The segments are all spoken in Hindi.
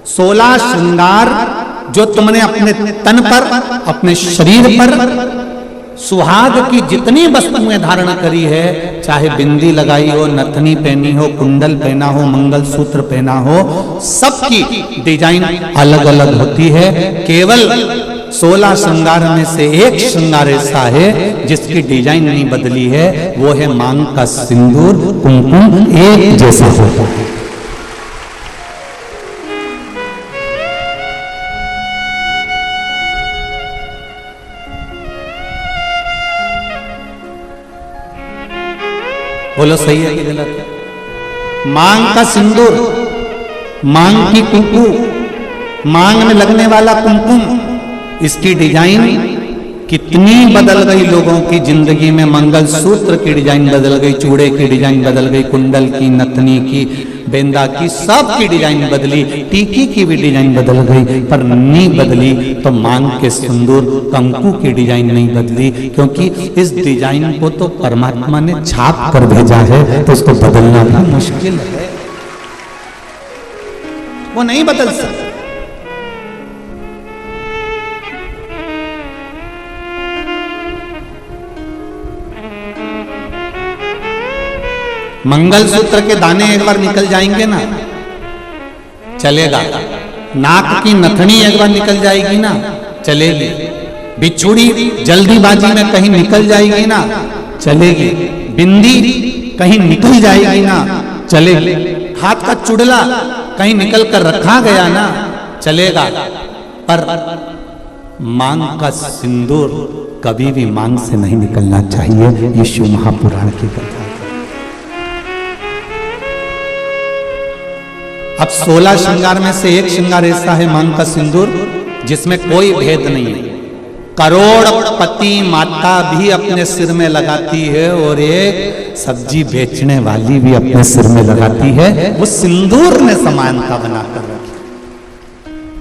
16 श्रृंगार जो तुमने अपने तन पर, अपने शरीर पर सुहाग की जितनी वस्तुएं धारण करी है, चाहे बिंदी लगाई हो, नथनी पहनी हो, कुंडल पहना हो, मंगलसूत्र पहना हो, सबकी डिजाइन अलग अलग होती है। केवल 16 श्रृंगार में से एक श्रृंगार ऐसा है जिसकी डिजाइन नहीं बदली है, वो है मांग का सिंदूर, कुमकुम एक जैसा होता है। बोलो सही है कि गलत है? मांग का सिंदूर, मांग की कुमकुम, मांग में लगने वाला कुमकुम, इसकी डिजाइन कितनी बदल गई लोगों की जिंदगी में। मंगलसूत्र की डिजाइन बदल गई, चूड़े की डिजाइन बदल गई, कुंडल की, नथनी की, बेंदा की, सब की डिजाइन बदली, टीकी की भी डिजाइन बदल गई, पर नहीं बदली तो मांग के सिंदूर कंकु की डिजाइन नहीं बदली, क्योंकि इस डिजाइन को तो परमात्मा ने छाप कर भेजा है, तो उसको बदलना भी मुश्किल है, वो नहीं बदल सकता। मंगलसूत्र के दाने एक बार निकल जाएंगे ना, चलेगा। नाक की नथनी एक बार निकल जाएगी ना, चलेगी। बिछुड़ी जल्दीबाजी में कहीं निकल जाएगी ना, चलेगी। बिंदी कहीं निकल जाएगी ना, चलेगी। हाथ का चुड़ला कहीं निकल कर रखा गया ना, चलेगा। पर मांग का सिंदूर कभी भी मांग से नहीं निकलना चाहिए, ये शिव महापुराण की कथा। अब 16 श्रृंगार में से एक श्रृंगार ऐसा है मांग का सिंदूर जिसमें कोई भेद नहीं है। करोड़पति माता भी अपने सिर में लगाती है और एक सब्जी बेचने वाली भी अपने सिर में लगाती है। वो सिंदूर ने समानता बनाकर रखी।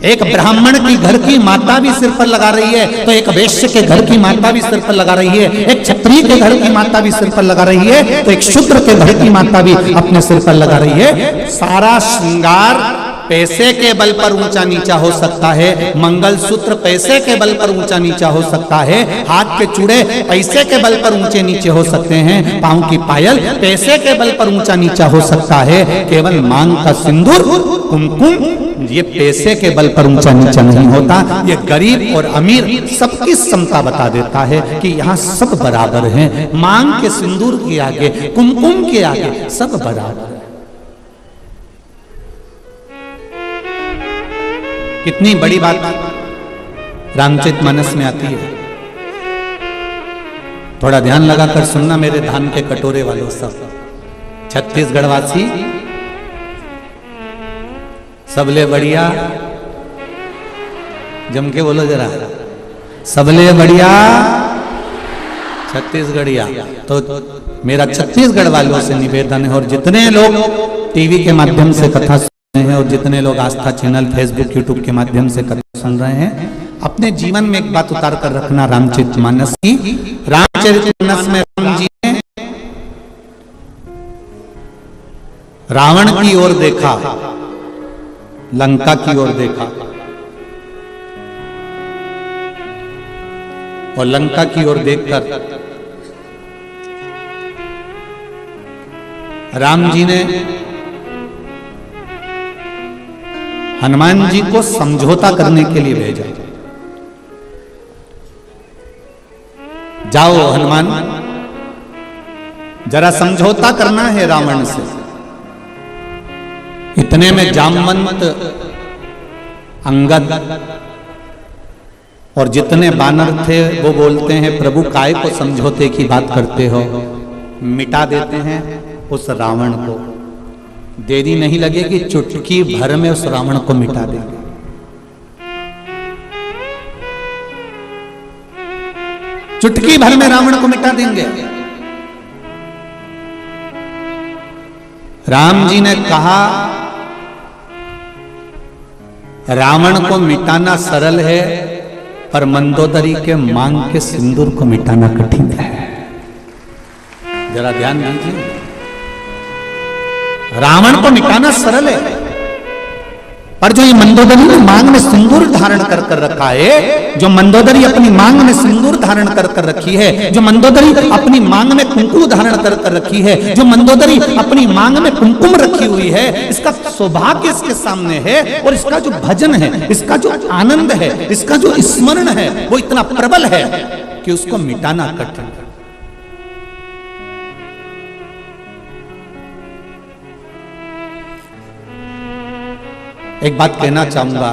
एक ब्राह्मण की घर की माता भी सिर पर लगा रही है, तो एक वैश्य के घर की माता भी सिर पर लगा रही है। एक क्षत्रिय के घर की माता भी सिर पर लगा रही है, तो एक शूद्र के घर की माता भी अपने सिर पर लगा रही है। सारा श्रृंगार पैसे के बल पर ऊंचा नीचा हो सकता है, मंगलसूत्र पैसे के बल पर ऊंचा नीचा हो सकता है, हाथ के चूड़े पैसे के बल पर ऊंचे नीचे हो सकते हैं, पांव की पायल पैसे के बल पर ऊंचा नीचा हो सकता है। केवल मांग का सिंदूर, कुमकुम, ये पैसे के बल पर ऊंचा नीचा नहीं होता। ये गरीब और अमीर सबकी समता बता देता है कि यहाँ सब बराबर हैं। मांग के सिंदूर के आगे, कुमकुम के आगे सब बराबर है। कितनी बड़ी बात रामचरितमानस में आती है। थोड़ा ध्यान लगाकर सुनना मेरे धान के कटोरे वालों सब। छत्तीसगढ़ वासी सबले बढ़िया, जम के बोलो जरा, सबले बढ़िया छत्तीसगढ़िया। तो मेरा छत्तीसगढ़ वालों से निवेदन है, और जितने लोग टीवी के माध्यम से कथा सुन रहे हैं और जितने लोग आस्था चैनल, फेसबुक, यूट्यूब के माध्यम से कथा सुन रहे हैं, अपने जीवन में एक बात उतार कर रखना रामचरितमानस की। रामचरितमानस में राम जी ने रावण की ओर देखा, लंका की ओर देखा, और लंका की ओर देखकर राम जी ने हनुमान जी को समझौता करने के लिए भेजा। जाओ हनुमान, जरा समझौता करना है रावण से। इतने में जामवंत, अंगद और जितने बानर थे वो बोलते हैं, प्रभु काय को समझौते की बात करते हो, मिटा देते हैं उस रावण को। देरी नहीं लगेगी, चुटकी भर में उस रावण को मिटा देंगे। चुटकी भर में रावण को मिटा देंगे। राम जी ने कहा, रावण को मिटाना सरल है, पर मंदोदरी के मांग के सिंदूर को मिटाना कठिन है। जरा ध्यान दीजिए, रावण को मिटाना सरल है, पर जो ये मंदोदरी ने मांग में सिंदूर धारण कर कर रखा है, जो मंदोदरी अपनी मांग में सिंदूर धारण कर कर रखी है, जो मंदोदरी अपनी मांग में कुंकुम धारण कर कर रखी है, जो मंदोदरी अपनी मांग में कुमकुम रखी हुई है, इसका सौभाग्य इसके सामने है। और इसका जो भजन है, इसका जो आनंद है, इसका जो स्मरण है, वो इतना प्रबल है कि उसको मिटाना कठिन है। एक बात कहना चाहूंगा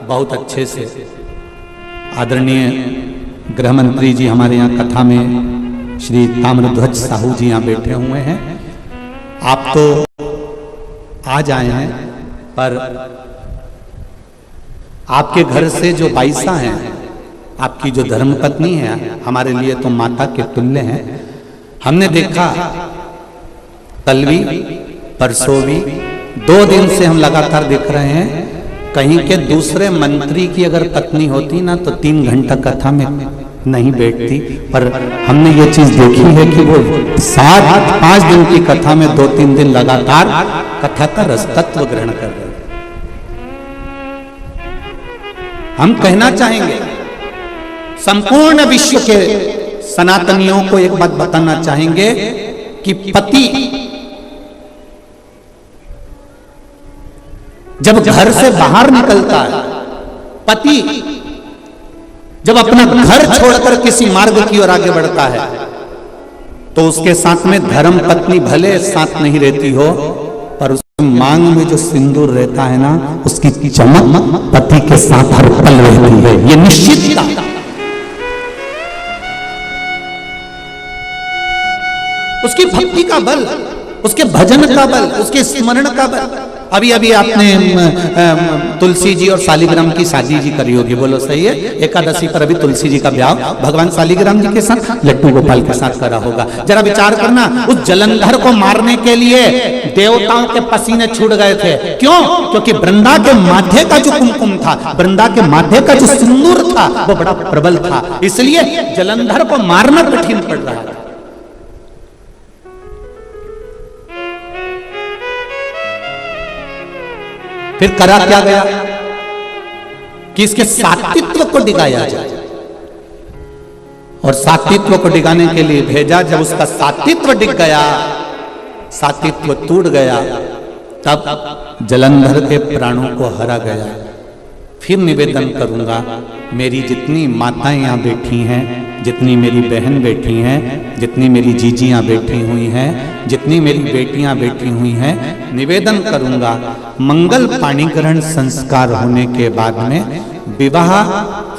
बहुत अच्छे से, आदरणीय गृह मंत्री जी हमारे यहाँ कथा में श्री ताम्रध्वज साहू जी यहाँ बैठे हुए हैं। आप तो आज आए हैं, पर आपके घर से जो बाईसा हैं, आपकी जो धर्मपत्नी है, हमारे लिए तो माता के तुल्य हैं। हमने देखा कल भी परसों भी 2 दिन से हम लगातार देख रहे हैं, कहीं के दूसरे मंत्री की अगर पत्नी होती ना तो 3 घंटा कथा में नहीं बैठती, पर हमने ये चीज देखी है कि वो 5 दिन की कथा में 2-3 दिन लगातार कथा का रसतत्व ग्रहण कर रहे हैं। हम कहना चाहेंगे, संपूर्ण विश्व के सनातनियों को एक बात बताना चाहेंगे कि पति जब घर से बाहर निकलता है, पति जब अपना घर छोड़कर किसी मार्ग की ओर आगे बढ़ता है, तो उसके साथ में धर्म पत्नी भले साथ नहीं रहती हो, पर उसके मांग में जो सिंदूर रहता है ना, उसकी चमक पति के साथ हर पल रहती है। ये निश्चितता, उसकी भक्ति का बल, उसके भजन का बल, उसके स्मरण का बल। अभी अभी आपने तुलसी जी और शालिग्राम की शादी जी करी होगी, बोलो सही है? एकादशी पर अभी तुलसी जी का ब्याह भगवान शालिग्राम जी के साथ लड्डू गोपाल के साथ करा होगा। जरा विचार करना, उस जलंधर को मारने के लिए देवताओं के पसीने छूट गए थे। क्यों? क्योंकि वृंदा के माथे का जो कुमकुम था, वृंदा के माथे का जो सिंदूर था, वो बड़ा प्रबल था, इसलिए जलंधर को मारना कठिन पड़ रहा था। फिर करा क्या गया कि इसके सात्वित्व को डिगाया जाए, और सात्वित्व को डिगाने के लिए भेजा। जब उसका सात्वित्व डिग गया, सात्वित्व टूट गया, तब जलंधर के प्राणों को हरा गया। फिर निवेदन करूंगा, मेरी जितनी माताएं यहाँ बैठी हैं, जितनी मेरी बहन बैठी हैं, जितनी मेरी जीजियाँ बैठी हुई हैं, जितनी मेरी बेटियाँ बैठी हुई हैं, निवेदन करूंगा, मंगल पाणिग्रहण संस्कार होने के बाद में, विवाह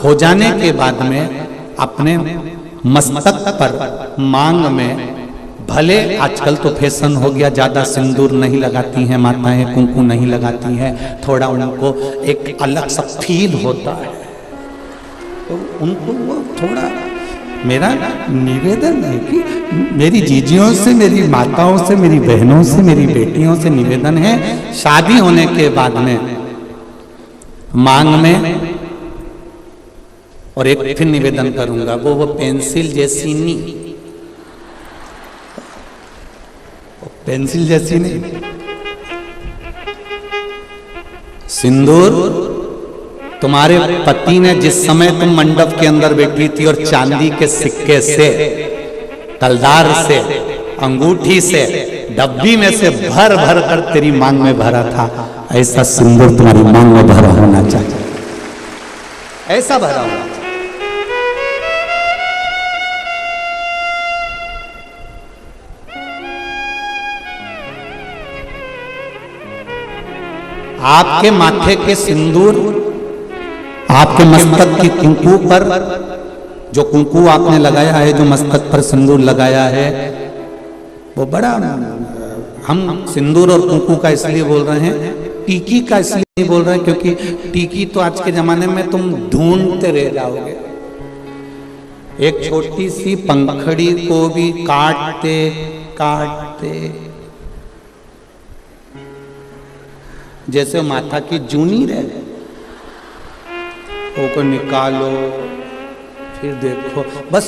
हो जाने के बाद में, अपने मस्तक पर मांग में, भले आजकल तो फैशन हो गया, ज्यादा सिंदूर नहीं लगाती हैं माताएं, कुंकू नहीं लगाती हैं, थोड़ा उनको एक अलग सा फील होता है, तो उनको वो थोड़ा, मेरा निवेदन है कि मेरी जीजियों से, मेरी माताओं से, मेरी बहनों से, मेरी बेटियों से निवेदन है, शादी होने के बाद में मांग में, और एक फिर निवेदन करूंगा, वो पेंसिल जैसी नहीं, पेंसिल जैसी नहीं, सिंदूर तुम्हारे पति ने जिस समय तुम मंडप के अंदर बैठी थी और चांदी के सिक्के से, तलदार से, अंगूठी से, डब्बी में से भर भर कर तेरी मांग में भरा था, ऐसा सिंदूर तुम्हारी मांग में भरा होना चाहिए, ऐसा भरा होना चाहिए। आपके माथे के सिंदूर, आपके मस्तक की कुंकू पर जो कुंकू आपने लगाया है, जो मस्तक पर सिंदूर लगाया है, वो बड़ा, हम सिंदूर और कुंकू का इसलिए बोल रहे हैं, टीकी का इसलिए नहीं बोल रहे हैं, क्योंकि टीकी तो आज के जमाने में तुम ढूंढते रह जाओगे। एक छोटी सी पंखड़ी को भी काटते काटते, जैसे माथा की जूनी रह, को निकालो, फिर देखो, बस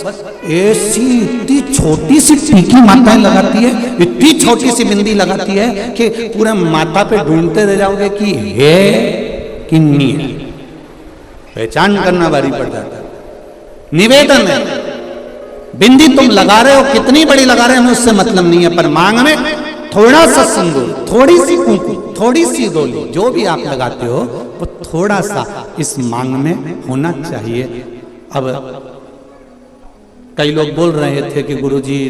ऐसी इतनी छोटी सी टीकी माताएं लगाती है, इतनी छोटी सी बिंदी लगाती है कि पूरा माथा पे ढूंढते रह जाओगे कि है किन्नी है, पहचान करना भारी पड़ जाता है। निवेदन है, बिंदी तुम लगा रहे हो, कितनी बड़ी लगा रहे हो हमें उससे मतलब नहीं है, पर मांग में थोड़ा सा सिंदूर, थोड़ी सी कुंकू, थोड़ी सी डोली, जो भी आप लगाते हो वो थोड़ा सा इस मांग में होना चाहिए। अब कई लोग बोल रहे थे कि गुरुजी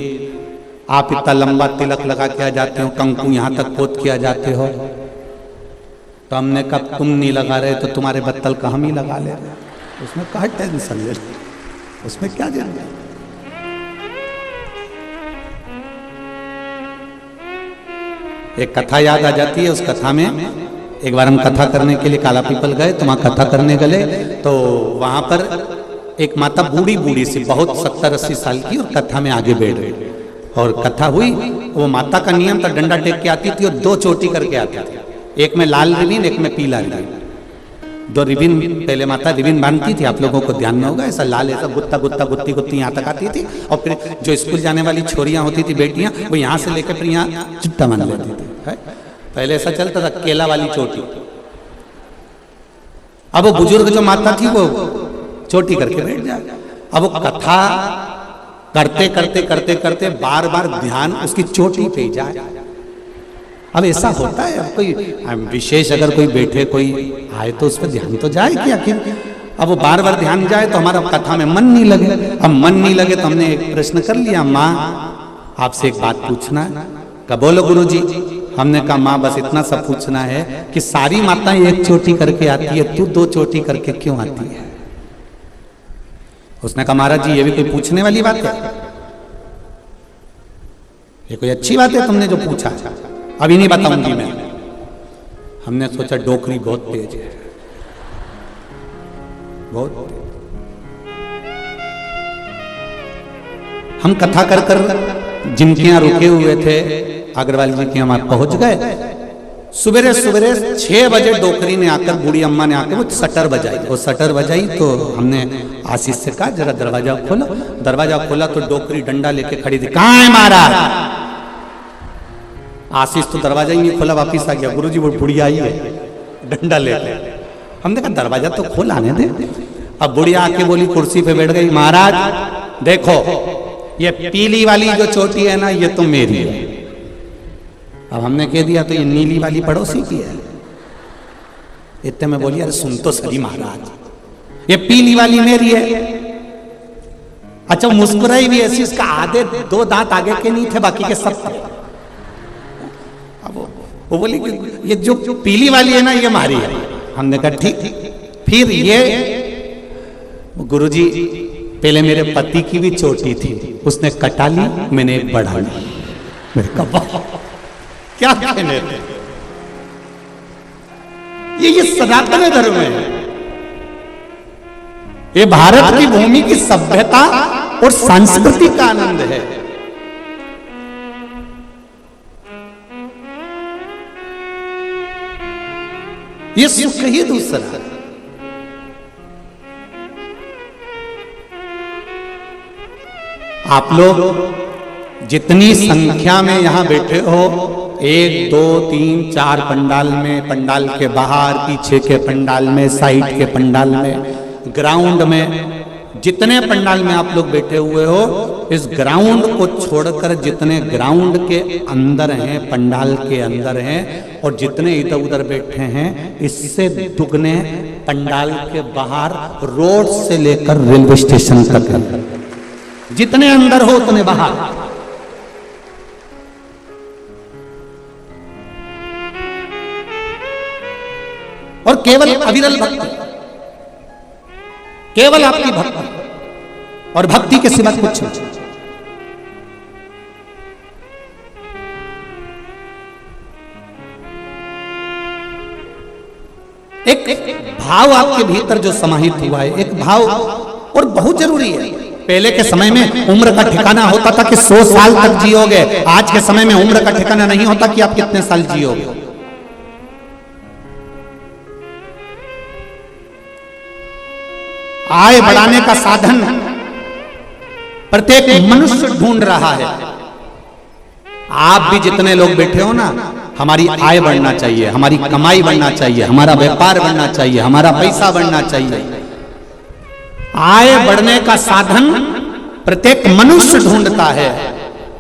आप इतना लंबा तिलक लगा के आ जाते हो, कंकु यहाँ तक पोत किया जाते हो, तो हमने कहा तुम नहीं लगा रहे तो तुम्हारे बत्तल का हम ही लगा ले रहे, उसमें क्या टेंशन ले, उसमें क्या जरूरत है। एक कथा याद आ जाती है, उस कथा में एक बार हम कथा करने के लिए काला पीपल गए, तो वहां कथा करने गए तो वहां पर एक माता बूढ़ी बूढ़ी सी, बहुत 70-80 साल की, और कथा में आगे बैठ गई और कथा हुई। वो माता का नियम था डंडा टेक के आती थी और 2 चोटी करके आती थी, एक में लाल रिबिन, एक में पीला रिबिन, 2 रिबिन पहले माता रिबिन बांधती थी, आप लोगों को ध्यान में होगा, ऐसा लाल ऐसा गुत्ता गुत्ता गुत्ती गुत्ती यहाँ तक आती थी, और फिर जो स्कूल जाने वाली छोरियां होती थी बेटियां, वो यहाँ से लेकर फिर यहाँ चिट्टा बांध लेती थी। पहले ऐसा चलता था, केला वाली चोटी। अब वो बुजुर्ग जो माता थी वो चोटी करके बैठ जाए। अब वो कथा करते करते करते करते बार बार ध्यान उसकी चोटी पे जाए। अब ऐसा होता है, अब कोई विशेष अगर कोई बैठे कोई आए तो उस पर ध्यान तो जाए कि आखिर। अब वो बार बार ध्यान जाए तो हमारा कथा में मन नहीं लगे। अब मन नहीं लगे तो हमने एक प्रश्न कर लिया, माँ आपसे एक बात पूछना है। कब बोलो गुरुजी। हमने कहा माँ बस इतना सा पूछना है कि सारी माताएं एक चोटी करके आती है, तू 2 चोटी करके क्यों आती है। उसने कहा महाराज जी ये भी कोई पूछने वाली बात है, ये कोई अच्छी बात है तुमने जो पूछा, अभी नहीं बताऊंगी मैं। हमने सोचा डोकरी बहुत तेज है, बहुत तेज। हम कथा कर कर जिनके यहाँ रुके हुए थे अग्रवाल जी के हम पहुंच गए। सुबह सुबह 6 बजे डोकरी ने आकर, बूढ़ी अम्मा ने आकर वो शटर बजाई। वो शटर बजाई तो हमने आशीष से कहा जरा दरवाजा खोलो। दरवाजा खोला तो डोकरी डंडा लेके खड़ी थी। कहाँ है महाराज। आशीष तो दरवाजा ही नहीं खोला, वापिस आ गया। गुरुजी वो बुढ़िया आई है डंडा लेके। हमने कहा दरवाजा तो खोल आने दे। अब बुढ़िया आके बोली, कुर्सी पे बैठ गई, महाराज देखो ये पीली वाली जो चोटी है ना ये तो मेरी है। अब हमने कह दिया तो ये नीली वाली पड़ोसी की है। इतने में बोली अरे सुन तो सही महाराज, ये पीली वाली मेरी है। अच्छा मुस्कुराई भी ऐसी, इसका आधे 2 दांत आगे के नहीं थे, बाकी के सब थे। अब वो बोली कि ये जो पीली वाली है ना ये हमारी है। हमने कहा ठीक। फिर ये गुरुजी पहले मेरे पति की भी चोटी थी, उसने कटा ली, मैंने एक बढ़ा ली। मेरे कहा क्या कहने, ये सनातन धर्म है, ये भारत की भूमि की सभ्यता और संस्कृति का आनंद है। ये सुख ही दूसरा। आप लोग जितनी संख्या में यहां बैठे हो, 1 2 3 4 पंडाल में, पंडाल के बाहर, पीछे के पंडाल में, साइड के पंडाल में, ग्राउंड में, जितने पंडाल में आप लोग बैठे हुए हो, इस ग्राउंड को छोड़कर जितने ग्राउंड के अंदर हैं, पंडाल के अंदर हैं, और जितने इधर उधर बैठे हैं, इससे दुगने पंडाल के बाहर, रोड से लेकर रेलवे स्टेशन तक, जितने अंदर हो उतने बाहर। और केवल अविरल भक्ति, केवल आपकी भक्ति, और भक्ति के सिवा कुछ नहीं। एक भाव आपके भीतर जो समाहित हुआ है, एक भाव, और बहुत जरूरी है। पहले के समय में उम्र का ठिकाना होता था कि 100 साल तक जियोगे। आज के समय में उम्र का ठिकाना नहीं होता कि आप कितने साल जियोगे। आय बढ़ाने का साधन प्रत्येक मनुष्य ढूंढ रहा है। आप भी जितने लोग बैठे हो ना, हमारी आय बढ़ना चाहिए, हमारी कमाई बढ़ना चाहिए, हमारा व्यापार बढ़ना चाहिए, हमारा पैसा बढ़ना चाहिए। आय बढ़ने का साधन प्रत्येक मनुष्य ढूंढता है,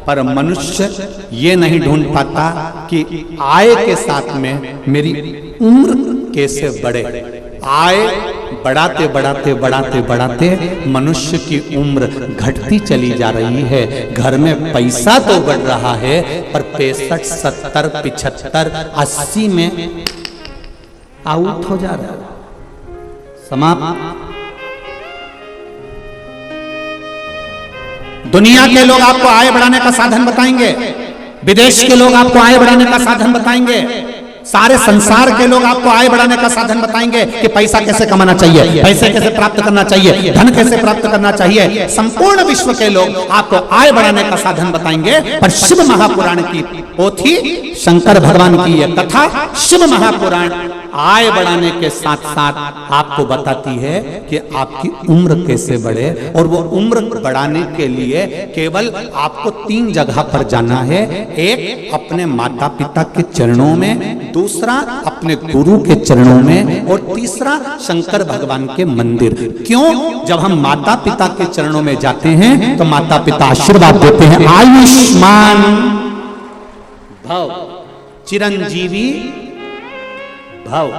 पर मनुष्य ये नहीं ढूंढ पाता कि आय के साथ में मेरी उम्र कैसे बढ़े। आय बढ़ाते बढ़ाते बढ़ाते बढ़ाते मनुष्य की उम्र घटती चली जा रही है। घर में पैसा तो बढ़ रहा है, पर 65, 70, 75, 80 में आउट हो जा रहा है, समाप्त। दुनिया के लोग आपको आय बढ़ाने का साधन बताएंगे, विदेश के लोग आपको आय बढ़ाने का साधन बताएंगे, सारे संसार के लोग आपको आय बढ़ाने का साधन बताएंगे कि पैसा कैसे कमाना चाहिए, पैसे कैसे प्राप्त करना चाहिए, धन कैसे प्राप्त करना चाहिए। संपूर्ण विश्व के लोग आपको आय बढ़ाने का साधन बताएंगे, पर शिव महापुराण की पोथी, शंकर भगवान की यह कथा, शिव महापुराण आय बढ़ाने के साथ साथ आपको बताती है कि आपकी उम्र कैसे बढ़े। और वो उम्र बढ़ाने के लिए केवल आपको 3 जगह पर जाना है। एक अपने माता पिता के चरणों में, दूसरा अपने गुरु के चरणों में, और तीसरा शंकर भगवान के मंदिर। क्यों? जब हम माता पिता के चरणों में जाते हैं तो माता पिता आशीर्वाद देते हैं, आयुष्मान भव, चिरंजीवी भव।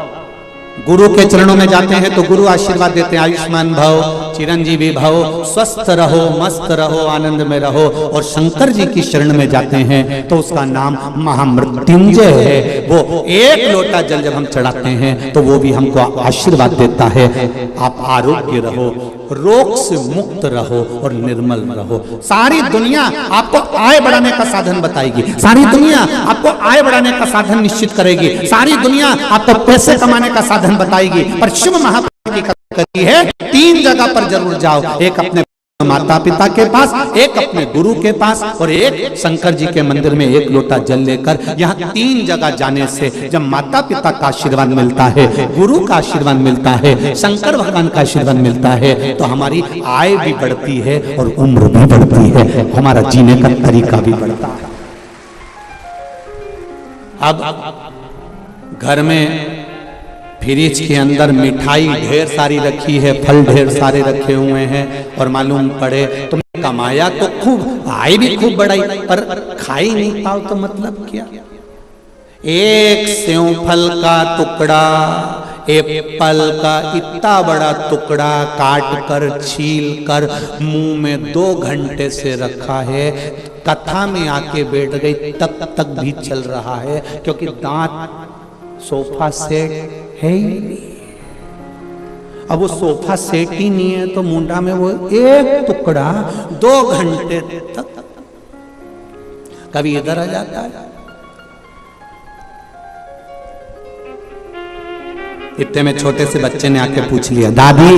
गुरु के चरणों में जाते हैं तो गुरु आशीर्वाद देते हैं, आयुष्मान भव, चिरंजीवी भव, स्वस्थ रहो, मस्त रहो, आनंद में रहो। और शंकर जी की शरण में जाते हैं तो उसका नाम महामृत्युंजय है। वो एक लोटा जल जब हम चढ़ाते हैं तो वो भी हमको आशीर्वाद देता है, आप आरोग्य रहो, रोग से मुक्त रहो और निर्मल रहो। सारी दुनिया आपको आय बढ़ाने का साधन बताएगी, सारी दुनिया आपको आय बढ़ाने का साधन निश्चित करेगी, सारी दुनिया आपको पैसे कमाने का साधन बताएगी। पर शिव महापुराण की कथा कहती है 3 जगह पर जरूर जाओ, एक अपने माता पिता के पास, एक अपने गुरु के पास, और एक शंकर जी के मंदिर में 1 लोटा जल लेकर। यहाँ 3 जगह जाने से जब माता पिता का आशीर्वाद मिलता है, गुरु का आशीर्वाद मिलता है, शंकर भगवान का आशीर्वाद मिलता है, तो हमारी आय भी बढ़ती है और उम्र भी बढ़ती है, हमारा जीने का तरीका भी बढ़ता है। अब घर में फ्रिज के अंदर मिठाई ढेर सारी रखी है, फल ढेर सारे रखे हुए हैं, और मालूम पड़े तुमने कमाया तो खूब, आय भी खूब बढ़ाई, पर खा ही नहीं पाओ तो मतलब क्या। एक सेव फल का टुकड़ा, एप्पल का इतना बड़ा टुकड़ा काट कर, छील कर मुंह में 2 घंटे से रखा है, कथा में आके बैठ गई, तब तक भी चल रहा है, क्योंकि दांत सोफा सेट है ही नहीं। अब वो सोफा सेट ही नहीं है तो मुंडा में वो एक टुकड़ा 2 घंटे तक कभी इधर आ जाता है। इतने में छोटे से बच्चे ने आके पूछ लिया, दादी,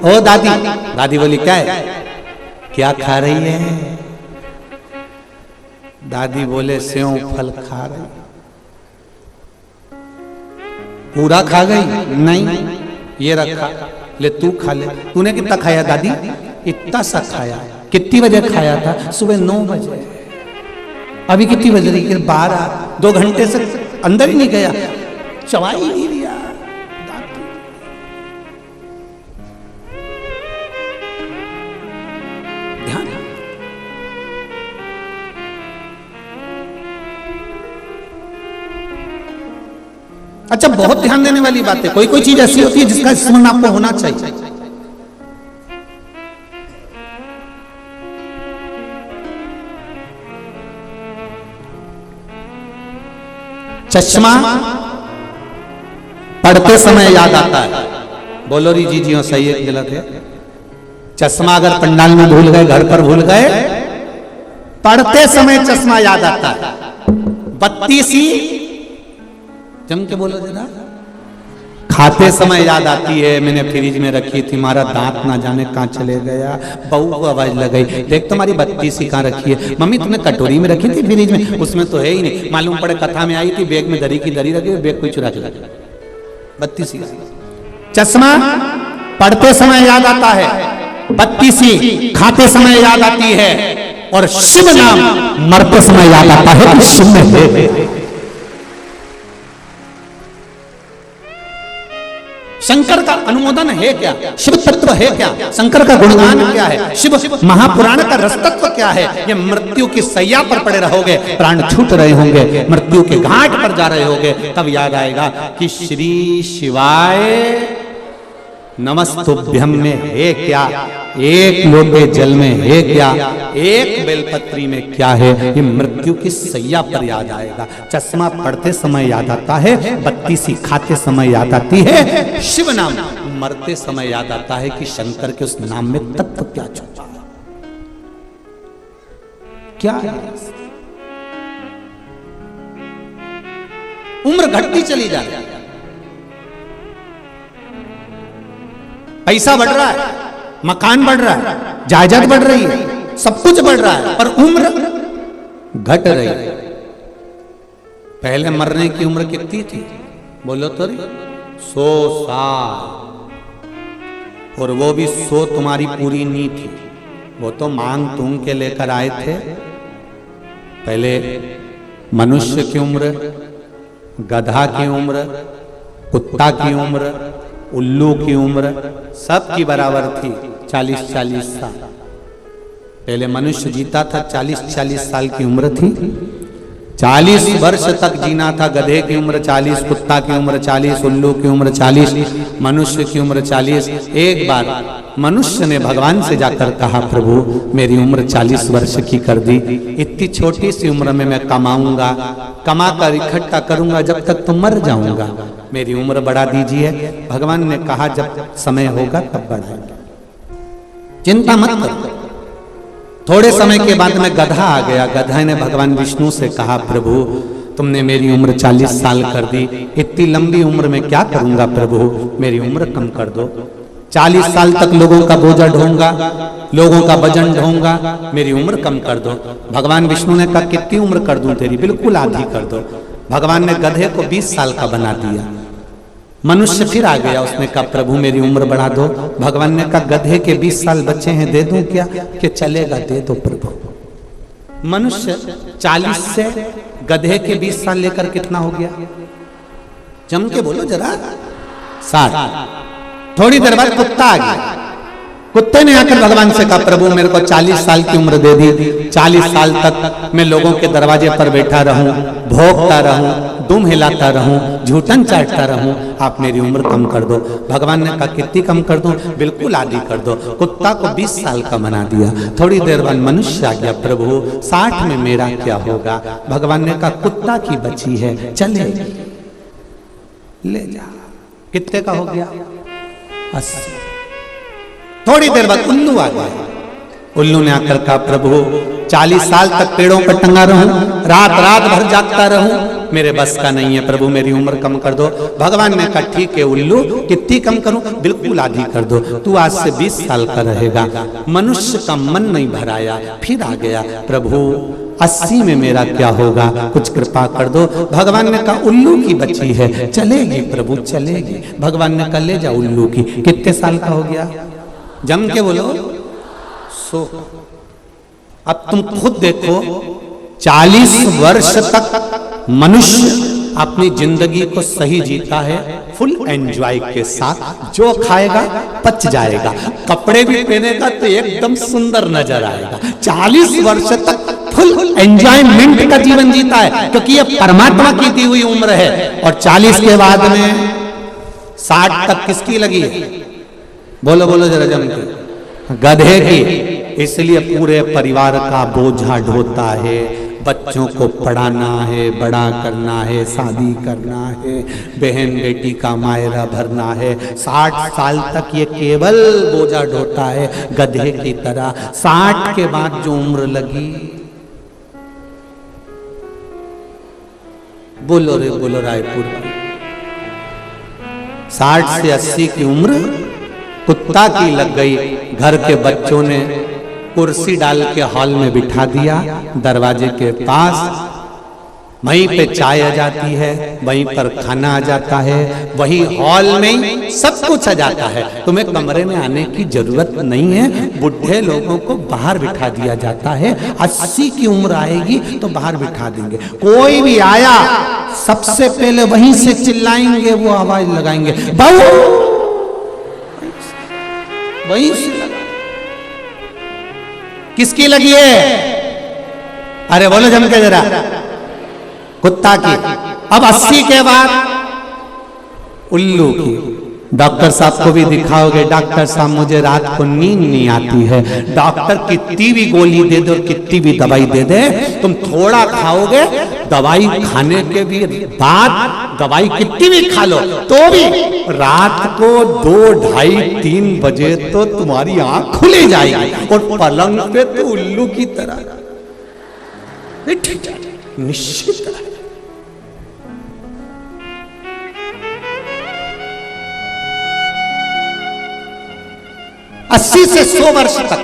ओ दादी। दादी बोली क्या है, क्या खा रही है? दादी बोले सेव फल खा रही। पूरा खा गई? नहीं, ये रखा, ले तू खा ले। तूने कितना खाया दादी? इतना सा खाया। कितनी बजे खाया था? सुबह 9 बजे। अभी कितनी बज रही है? 12। 2 घंटे से अंदर ही नहीं गया, चबा ही नहीं दिया। ध्यान। अच्छा, बहुत ध्यान देने वाली बात है। कोई कोई चीज ऐसी होती है जिसका स्मरण आपको होना चाहिए। चश्मा पढ़ते समय याद आता है। बोलो री जी जी, सही है गलत है? चश्मा अगर पंडाल में भूल गए, घर पर भूल गए, पढ़ते समय चश्मा याद आता है। बत्ती सी जम के बोलो जरा। खाते समय याद आती है, मैंने फ्रिज में रखी थी, हमारा दांत ना जाने कहाँ चले गया, बहू को आवाज लग गई, देख तुम्हारी बत्ती सी कहाँ रखी है? मम्मी तुमने कटोरी में रखी थी फ्रिज में, उसमें तो है ही नहीं। मालूम पड़े कथा में आई थी, बैग में दरी की दरी रखी, बैग कोई चुरा के लगा, बत्ती सी। चश्मा पढ़ते समय याद आता है, बत्ती सी खाते समय याद आती है, और शिव नाम मरते समय याद आता है कि शिव में है। शंकर का अनुमोदन है क्या, शिव तत्व है क्या, शंकर का गुणगान क्या है, शिव महापुराण का रसतत्व क्या है। ये मृत्यु की सैया पर पड़े रहोगे, प्राण छूट रहे होंगे, मृत्यु के घाट पर जा रहे होगे, तब याद आएगा कि श्री शिवाय नमस्तुभ्यम में है क्या, एक लोटे जल में है क्या, एक बेलपत्री में क्या है। ये मृत्यु की सैया पर याद आएगा। चश्मा पढ़ते समय याद आता है, बत्ती सी खाते समय याद आती है शिव नाम, मरते समय याद आता है कि शंकर के उस नाम में तत्व क्या छुपा है, क्या है। उम्र घटती चली जा रही है, पैसा बढ़ रहा है, मकान बढ़ रहा है, जायदाद बढ़ रही है, सब कुछ बढ़ रहा है, पर उम्र घट रही है। पहले मरने की उम्र कितनी थी बोलो तो, 100 साल, और वो भी 100 तुम्हारी पूरी नहीं थी, वो तो मांग तूंग के लेकर आए थे। पहले मनुष्य की उम्र, गधा की उम्र, कुत्ता की उम्र, उल्लू की उम्र सब की बराबर थी, 40-40 साल। पहले मनुष्य जीता था, 40-40 साल की उम्र थी, 40 वर्ष तक जीना था। गधे की उम्र 40, कुत्ता की उम्र 40, उल्लू की उम्र 40, मनुष्य की उम्र 40। एक बार मनुष्य ने भगवान से जाकर कहा, प्रभु मेरी उम्र 40 वर्ष की कर दी, इतनी छोटी सी उम्र में मैं कमाऊंगा, कमा कर इकट्ठा करूंगा, जब तक तो मर जाऊंगा, मेरी उम्र बढ़ा दीजिए। भगवान ने कहा जब समय होगा तब बढ़ाएंगे, चिंता मत करो। थोड़े समय के बाद में गधा आ गया। गधा ने भगवान विष्णु से कहा, प्रभु तुमने मेरी उम्र 40 साल कर दी, इतनी लंबी उम्र में क्या करूंगा प्रभु, मेरी उम्र कम कर दो। 40 साल तक लोगों का बोझा ढोऊंगा, लोगों का वजन ढोऊंगा, मेरी उम्र कम कर दो। भगवान विष्णु ने कहा कितनी उम्र कर दूं तेरी, बिल्कुल आधी कर दो। भगवान ने गधे को 20 साल का बना दिया। मनुष्य फिर आ गया, उसने कहा प्रभु मेरी उम्र बढ़ा दो। भगवान ने कहा गधे के 20 साल बच्चे हैं, दे दूं क्या, कि चलेगा दे दो प्रभु। मनुष्य 40 से गधे के 20 साल लेकर कितना हो गया, जम के बोलो जरा, 60। थोड़ी देर बाद कुत्ता आ गया। कुत्ते ने आकर भगवान से कहा प्रभु मेरे को 40 साल की उम्र दे दी, 40 साल तक मैं लोगों के दरवाजे पर बैठा रहूं, भोंकता रहूं, दुम हिलाता रहूं, झूठन चाटता रहूं, आप मेरी उम्र कम कर दो। भगवान ने कहा कितनी कम कर दूं, बिल्कुल आधी कर दो। कुत्ता को 20 साल का बना दिया। थोड़ी देर बाद मनुष्य आ गया, प्रभु 60 में मेरा क्या होगा। भगवान ने कहा कुत्ता की बची है, चले ले जा। कितने का हो गया, 80। थोड़ी देर बाद उल्लू आ गया। उल्लू ने आकर कहा प्रभु 40 साल तक पेड़ों पर टंगा रहूं, रात रात भर जागता रहूं, मेरे बस का नहीं है प्रभु, मेरी उम्र कम कर दो। भगवान ने कहा ठीक है उल्लू, कितनी कम करूं, बिल्कुल आधी कर दो, तू आज से 20 साल का रहेगा। मनुष्य का मन नहीं भराया, फिर आ गया प्रभु 80 में मेरा क्या होगा, कुछ कृपा कर दो। भगवान ने कहा उल्लू की बच्ची है, चलेगी प्रभु चलेगी। भगवान ने कहा ले जा उल्लू की। कितने साल का हो गया, जम के बोलो 100। अब तुम खुद देखो 40 वर्ष तक मनुष्य अपनी जिंदगी को सही जीता है, फुल एंजॉय के साथ, जो खाएगा पच जाएगा, कपड़े भी पहनेगा तो एकदम सुंदर नजर आएगा। 40 वर्ष तक फुल एंजॉयमेंट का जीवन जीता है, क्योंकि ये परमात्मा की दी हुई उम्र है। और 40 के बाद में 60 तक किसकी लगी है, बोलो बोलो जरा जम के, गधे की। इसलिए पूरे परिवार का बोझा ढोता है, बच्चों को पढ़ाना है, बड़ा करना है, शादी करना है, बहन बेटी का मायरा भरना है। 60 साल तक ये केवल बोझा ढोता है गधे की तरह। 60 के बाद जो उम्र लगी, बोलो रे बोलो रायपुर, 60 से 80 की उम्र कुत्ता की लग गई। घर के बच्चों ने कुर्सी डाल के हॉल में बिठा दिया, दरवाजे के पास, वहीं पे चाय आ जाती है, वहीं पर खाना आ जाता है, वही हॉल में सब कुछ आ जाता है। तुम्हें कमरे में आने की जरूरत नहीं है। बुढ़े लोगों को बाहर बिठा दिया जाता है। 80 की उम्र आएगी तो बाहर बिठा देंगे। कोई भी आया सबसे पहले वहीं से चिल्लाएंगे, वो आवाज लगाएंगे, बहू वहीं से लगा। किसकी लगी है? अरे बोलो जम के जरा, कुत्ता की। अब 80 के बाद उल्लू की। डॉक्टर साहब को भी दिखाओगे, डॉक्टर साहब मुझे रात को नींद नहीं आती है। डॉक्टर कितनी भी गोली दे दे और कितनी भी दवाई दे दे, तुम थोड़ा खाओगे, दवाई खाने के भी बाद दवाई कितनी भी खा लो तो भी रात को 2, 2:30, 3 बजे तो तुम्हारी आंख खुली जाएगी और पलंग पे तो उल्लू की तरह निश्चित है। 80 से 100 वर्ष तक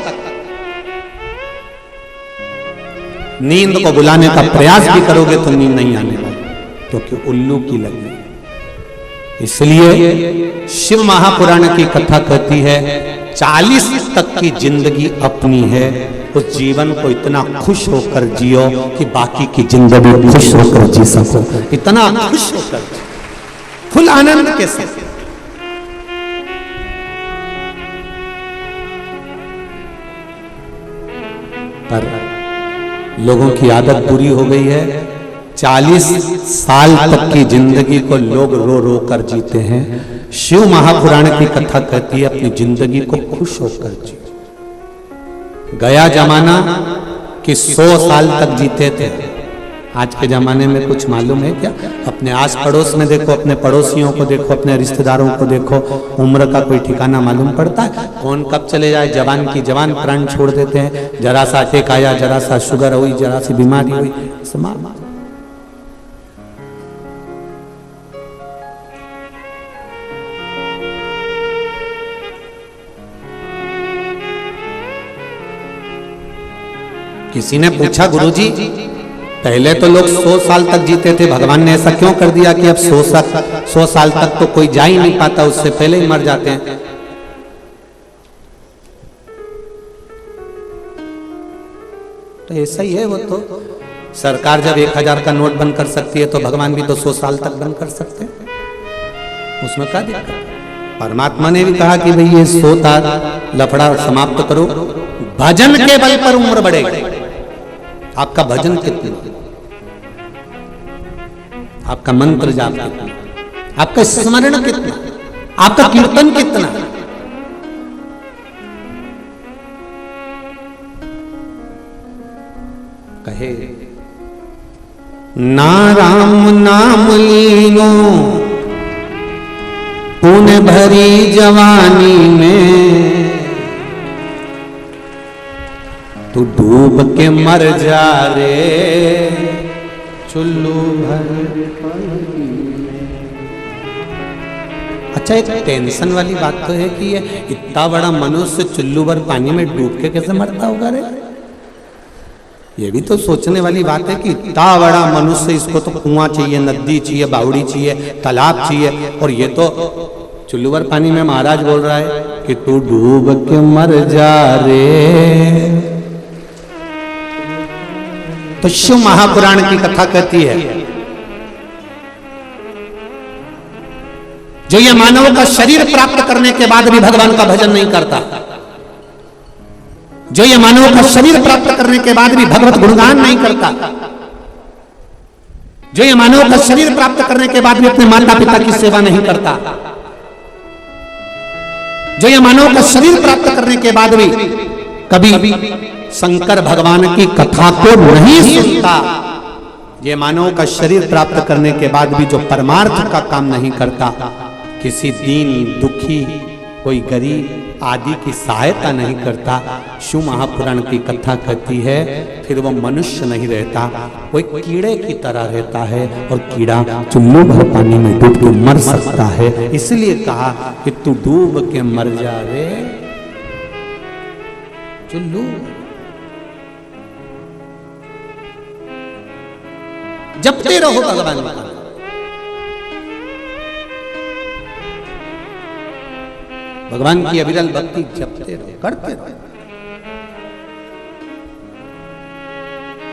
नींद को बुलाने का प्रयास भी करोगे तो नींद नहीं आने वाली, क्योंकि उल्लू की लगी। इसलिए शिव महापुराण की कथा कहती है 40 तक की जिंदगी अपनी है, उस जीवन को इतना खुश होकर जियो कि बाकी की जिंदगी खुश होकर जी सको। इतना खुश होकर, फुल आनंद के साथ। पर लोगों की आदत बुरी हो गई है, 40 साल तक की जिंदगी को लोग रो रो कर जीते हैं। शिव महापुराण की कथा कहती है अपनी जिंदगी को खुश होकर जियो। गया जमाना कि 100 साल तक जीते थे, आज के जमाने में कुछ मालूम है क्या? अपने आस पड़ोस में देखो, अपने पड़ोसियों को देखो, अपने रिश्तेदारों को देखो, उम्र का कोई ठिकाना मालूम पड़ता है? कौन कब चले जाए, जवान की जवान प्राण छोड़ देते हैं। जरा सा अटैक आया, जरा सा शुगर हुई, जरा सी बीमारी हुई, समाप्त। किसी ने पूछा, गुरुजी पहले तो लोग 100 साल तक जीते थे, भगवान ने ऐसा क्यों कर दिया कि अब 100 साल तक तो कोई जा ही नहीं पाता, उससे पहले ही मर जाते हैं? तो ऐसा ही है। वो तो सरकार जब 1000 का नोट बंद कर सकती है तो भगवान भी तो 100 साल तक बंद कर सकते हैं, उसमें क्या दिक्कत? परमात्मा ने भी कहा कि भाई ये 100 लफड़ा समाप्त करो, भजन के बल पर उम्र बढ़ेगी। आपका भजन कितना, आपका मंत्र जाप कितना, आपका स्मरण कितना, आपका कीर्तन कितना। कहे ना राम नाम लीनो तूने भरी जवानी में, तू डूब के मर जा रे चुल्लू भर। अच्छा, एक टेंशन वाली बात तो है कि ये इतना बड़ा मनुष्य चुल्लू भर पानी में डूब के कैसे मरता होगा रे? ये भी तो सोचने वाली बात है कि इतना बड़ा मनुष्य, इसको तो कुआं चाहिए, नदी चाहिए, बावड़ी चाहिए, तालाब चाहिए, और ये तो चुल्लू भर पानी में महाराज बोल रहा है कि तू डूब के मर जा रे। तो शिव महापुराण की कथा कहती है जो ये मानव का शरीर प्राप्त करने के बाद भी भगवान का भजन नहीं करता, जो ये मानव का शरीर प्राप्त करने के बाद भी भगवत गुणगान नहीं करता, जो ये मानव का शरीर प्राप्त करने के बाद भी अपने माता पिता की सेवा नहीं करता, जो ये मानव का शरीर प्राप्त करने के बाद भी कभी शंकर भगवान की कथा को नहीं सुनता, ये मानव का शरीर प्राप्त करने के बाद भी जो परमार्थ का काम नहीं करता, किसी दीन दुखी कोई गरीब आदि की सहायता नहीं करता, शिव महापुराण की कथा कहती है फिर वो मनुष्य नहीं रहता, वो एक कीड़े की तरह रहता है, और कीड़ा चुल्लू भर पानी में डूब के मर सकता है। इसलिए कहा कि तू डूब के मर जा रे चुल्लू। जपते रहो भगवान का, भगवान की अविरल भक्ति जपते रहो, करते रहो।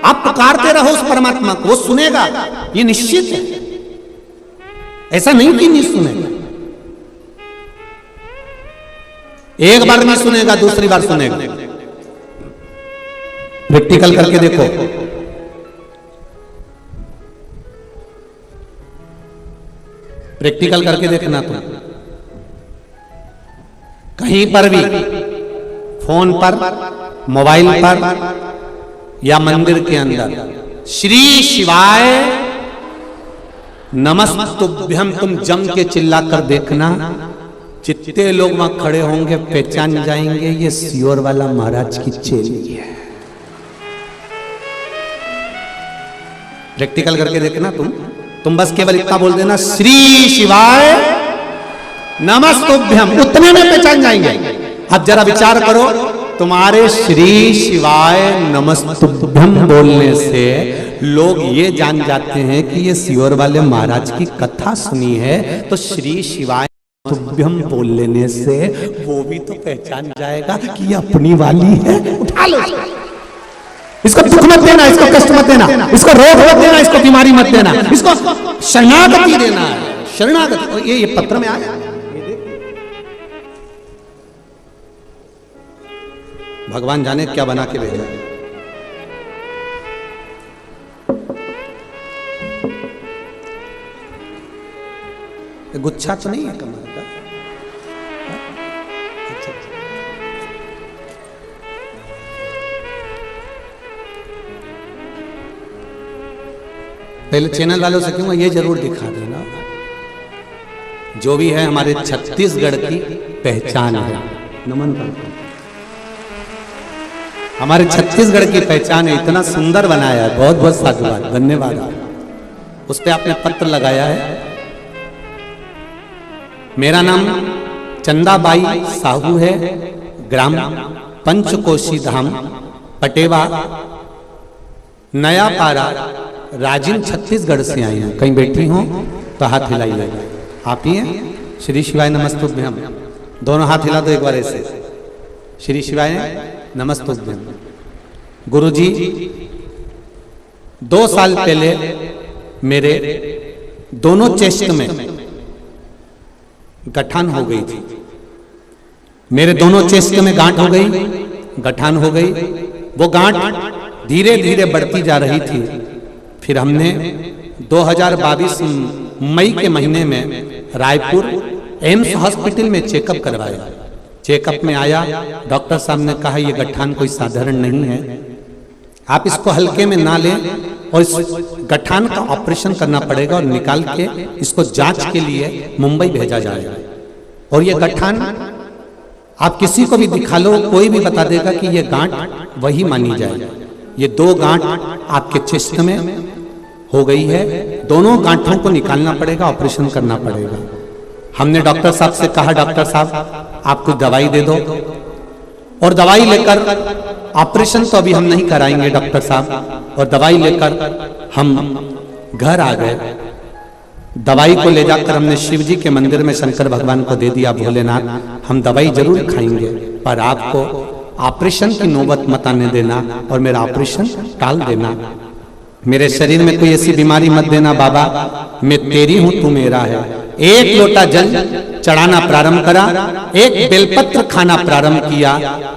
आप पुकारते रहो उस परमात्मा को, वो सुनेगा, ये निश्चित है। ऐसा नहीं कि नहीं सुनेगा, एक बार नहीं सुनेगा, दूसरी बार सुनेगा। प्रैक्टिकल करके देखो। प्रैक्टिकल करके देखना तुम। कहीं पर भी फोन पर, मोबाइल पर या मंदिर के अंदर श्री शिवाय नमस्तुभ्यम तुम जम के चिल्ला कर देखना, जितने लोग वहां खड़े होंगे पहचान जाएंगे ये सियोर वाला महाराज की चेली है। प्रैक्टिकल करके देखना तुम बस केवल इतना बोल देना श्री शिवाय नमस्तुभ्यम, उतने में पहचान जाएंगे। अब जरा विचार करो, तुम्हारे श्री शिवाय नमस्तुभ्यम बोलने से लोग ये जान जाते हैं कि ये सियोर वाले महाराज की कथा सुनी है, तो श्री शिवाय नमस्तुभ्यम बोल लेने से वो भी तो पहचान जाएगा कि ये अपनी वाली है। उठा लो इसको, दुख मत देना, इसको कष्ट मत देना, इसको रोग मत देना, इसको बीमारी मत देना, इसको शरणागति देना है। शरणागति ये पत्र में आया। भगवान जाने क्या बना के भेजा। गुच्छा तो नहीं है कमल का? अच्छा। पहले चैनल वालों से क्यों ये जरूर दिखा देना, जो भी है हमारे छत्तीसगढ़ की पहचान है। नमन करता हूं, हमारे छत्तीसगढ़ की पहचान है, इतना सुंदर बनाया है, बहुत बहुत साधुवाद, धन्यवाद। उस पर आपने पत्र लगाया है। मेरा नाम चंदाबाई साहू है, ग्राम पंचकोशी धाम, पटेवा, नया पारा, राजिम, छत्तीसगढ़ से आई हूं। कहीं बैठी हो तो हाथ हिलाइए। आप ही हैं? श्री शिवाय नमस्तुभ्यम, दोनों हाथ हिला दो एक बार ऐसे। श्री शिवाय नमस्तुभ्यम। गुरुजी 2 साल पहले मेरे दोनों चेस्ट में गठान हो गई थी। मेरे दोनों चेस्ट में गांठ हो गई, गठान हो गई। वो गांठ धीरे धीरे बढ़ती जा रही थी। फिर हमने 2022 मई के महीने में रायपुर एम्स हॉस्पिटल में चेकअप करवाया। चेकअप में आया, डॉक्टर साहब ने कहा ये गठान कोई साधारण नहीं है, आप इसको हल्के में ना लें और इस गठान का ऑपरेशन करना पड़ेगा और निकाल के इसको जांच के लिए मुंबई भेजा जाएगा। और ये गठान आप किसी को भी दिखा लो, कोई भी बता देगा कि ये गांठ वही मानी जाएगी। ये 2 गांठ आपके चेस्ट में हो गई है, दोनों गांठों को निकालना पड़ेगा, ऑपरेशन करना पड़ेगा। हमने डॉक्टर साहब से कहा, डॉक्टर साहब आप कुछ दवाई दे दो, और दवाई लेकर, ऑपरेशन तो अभी हम नहीं कराएंगे डॉक्टर साहब, और दवाई लेकर हम घर आ गए। दवाई को ले जाकर हमने शिव जी के मंदिर में शंकर भगवान को दे दिया, भोलेनाथ हम दवाई जरूर खाएंगे पर आपको ऑपरेशन की नौबत मत आने देना और मेरा ऑपरेशन टाल देना। मेरे शरीर में कोई ऐसी बीमारी मत देना बाबा, मैं तेरी हूं तू मेरा है। एक लोटा जल चढ़ाना प्रारंभ करा, एक बेलपत्र खाना प्रारंभ किया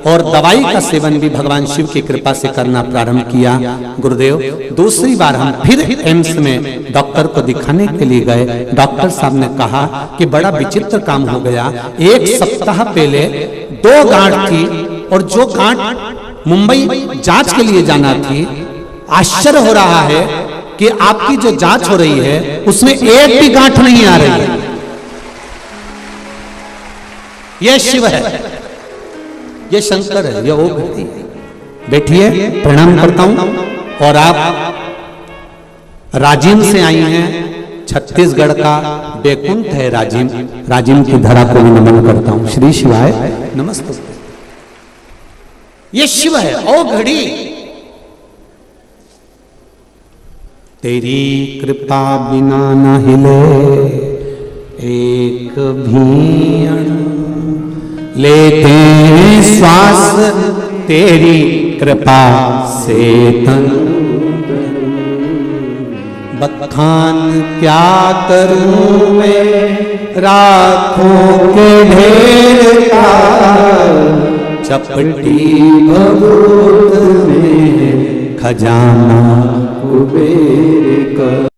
और दवाई का सेवन भी भगवान शिव की कृपा से करना प्रारंभ किया। गुरुदेव दूसरी बार हम फिर एम्स में डॉक्टर को दिखाने के लिए गए। डॉक्टर साहब ने कहा कि बड़ा विचित्र काम हो गया, 1 सप्ताह पहले 2 गांठ थी और जो गांठ मुंबई जांच के लिए जाना थी, आश्चर्य हो रहा है कि आपकी जो जांच हो रही है उसमें एक भी गांठ नहीं आ रही है। यह शिव है, यह शंकर है, यह ओम है। बैठिए, प्रणाम करता हूं। और आप राजिम से आई हैं, छत्तीसगढ़ का बैकुंठ है राजिम, राजिम की धरा को भी नमन करता हूं। श्री शिवाय नमस्ते। ये शिव है। ओ घड़ी तेरी कृपा बिना न हिले एक भी अणु, लेते हैं श्वास तेरी कृपा से तन। बखान क्या करूं मैं राखों के ढेर का चपटी भभूत में खजाना कुबेर का।